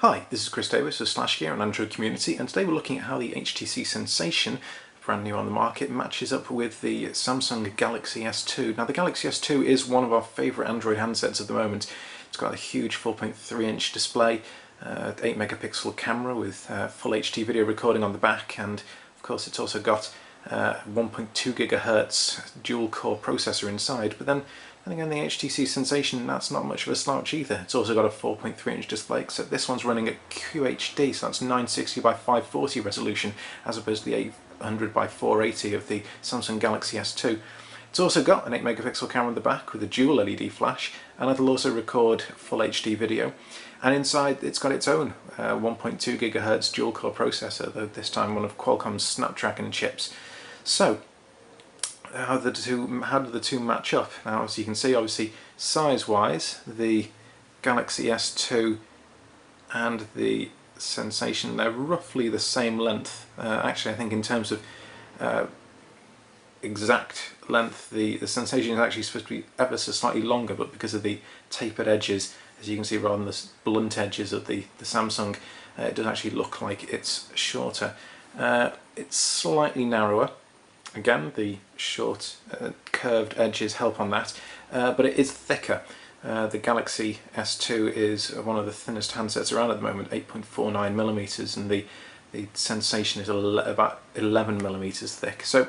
Hi, this is Chris Davis of SlashGear and Android Community, and today we're looking at how the HTC Sensation, brand new on the market, matches up with the Samsung Galaxy S2. Now the Galaxy S2 is one of our favourite Android handsets at the moment. It's got a huge 4.3-inch display, 8 megapixel camera with full HD video recording on the back, and of course it's also got 1.2 gigahertz dual-core processor inside. But then again, the HTC Sensation, that's not much of a slouch either. It's also got a 4.3-inch display, except this one's running at QHD, so that's 960 by 540 resolution, as opposed to the 800 by 480 of the Samsung Galaxy S2. It's also got an 8 megapixel camera in the back with a dual LED flash, and it'll also record full HD video. And inside it's got its own 1.2 gigahertz dual-core processor, though this time one of Qualcomm's Snapdragon chips. So, how do the two match up? Now, as you can see, obviously size-wise, the Galaxy S2 and the Sensation, they're roughly the same length. Actually, I think in terms of exact length, the Sensation is actually supposed to be ever so slightly longer, but because of the tapered edges, as you can see rather than the blunt edges of the Samsung, it does actually look like it's shorter. It's slightly narrower. Again, the short curved edges help on that, but it is thicker. The Galaxy S2 is one of the thinnest handsets around at the moment, 8.49 millimeters, and the Sensation is about 11 millimeters thick. So,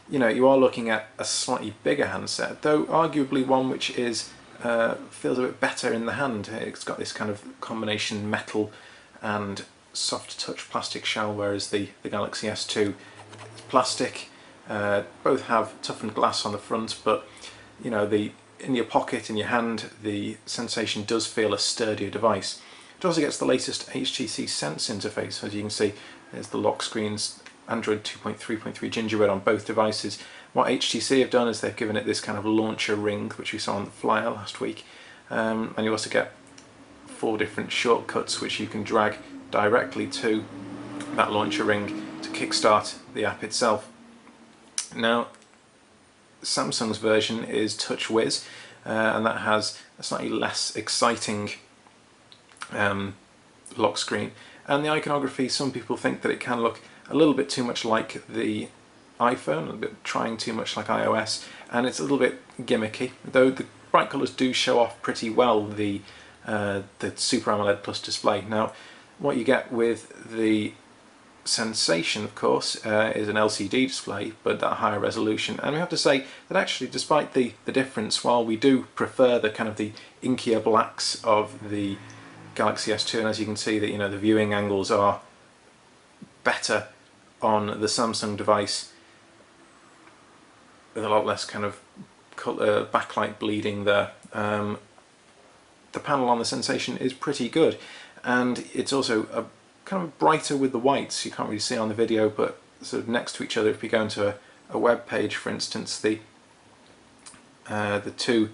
you know, you are looking at a slightly bigger handset, though arguably one which is feels a bit better in the hand. It's got this kind of combination metal and soft touch plastic shell, whereas the Galaxy S2 is plastic. Both have toughened glass on the front, but you know, in your pocket, in your hand, the Sensation does feel a sturdier device. It also gets the latest HTC Sense interface. As you can see, there's the lock screens, Android 2.3.3 Gingerbread on both devices. What HTC have done is they've given it this kind of launcher ring, which we saw on the flyer last week, and you also get 4 different shortcuts which you can drag directly to that launcher ring to kickstart the app itself. Now, Samsung's version is TouchWiz, and that has a slightly less exciting lock screen. And the iconography, some people think that it can look a little bit too much like the iPhone, a little bit trying too much like iOS, and it's a little bit gimmicky, though the bright colours do show off pretty well the Super AMOLED Plus display. Now, what you get with the Sensation, of course, is an LCD display, but at a higher resolution. And we have to say that actually, despite the difference, while we do prefer the kind of the inkier blacks of the Galaxy S2, and as you can see, that, you know, the viewing angles are better on the Samsung device, with a lot less kind of backlight bleeding there. The panel on the Sensation is pretty good, and it's also a kind of brighter with the whites. You can't really see on the video, but sort of next to each other, if we go into a web page, for instance, the two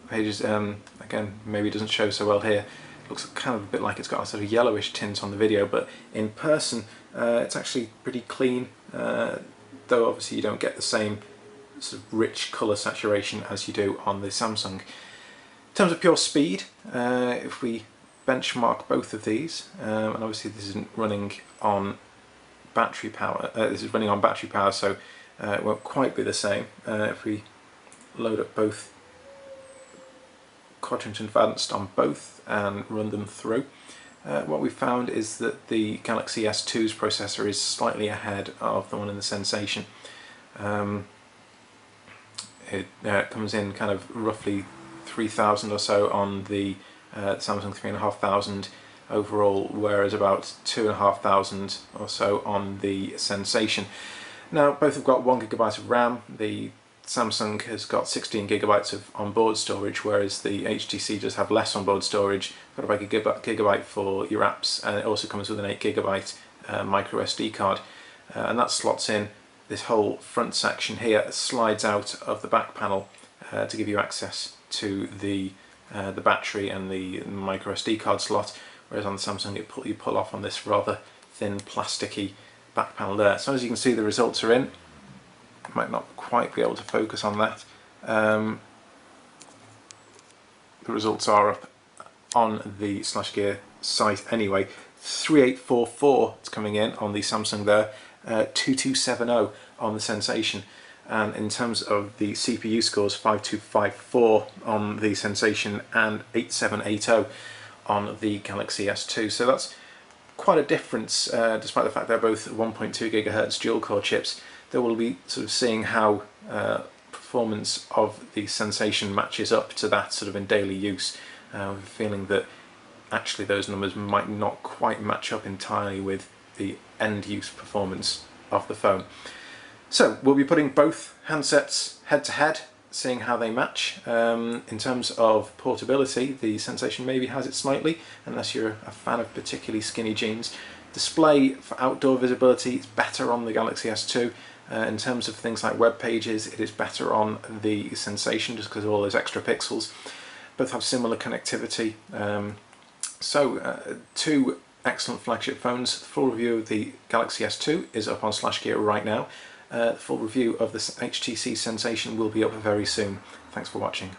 pages, again, maybe it doesn't show so well here, looks kind of a bit like it's got a sort of yellowish tint on the video, but in person it's actually pretty clean, though obviously you don't get the same sort of rich colour saturation as you do on the Samsung. In terms of pure speed, if we benchmark both of these, and obviously this isn't running on battery power, this is running on battery power, so it won't quite be the same. If we load up both Quadrant Advanced on both and run them through, what we found is that the Galaxy S2's processor is slightly ahead of the one in the Sensation. It comes in kind of roughly 3,000 or so on the Samsung 3,500 overall, whereas about 2,500 or so on the Sensation. Now, both have got 1 GB of RAM. The Samsung has got 16 GB of onboard storage, whereas the HTC does have less onboard storage, got about a gigabyte for your apps, and it also comes with an 8 GB micro SD card, and that slots in. This whole front section here slides out of the back panel to give you access to the battery and the micro SD card slot, whereas on the Samsung you pull off on this rather thin plasticky back panel there. So as you can see, the results are in. Might not quite be able to focus on that. The results are up on the SlashGear site anyway. 3844 it's coming in on the Samsung there, 2270 on the Sensation, and in terms of the CPU scores, 5254 on the Sensation and 8780 on the Galaxy S2. So that's quite a difference, despite the fact they're both 1.2 GHz dual core chips. There will be sort of seeing how performance of the Sensation matches up to that sort of in daily use. Feeling that actually those numbers might not quite match up entirely with the end use performance of the phone. So we'll be putting both handsets head to head, seeing how they match. In terms of portability, the Sensation maybe has it slightly, unless you're a fan of particularly skinny jeans. Display for outdoor visibility is better on the Galaxy S2. In terms of things like web pages, it is better on the Sensation just because of all those extra pixels. Both have similar connectivity. Two excellent flagship phones. The full review of the Galaxy S2 is up on SlashGear right now. The full review of the HTC Sensation will be up very soon. Thanks for watching.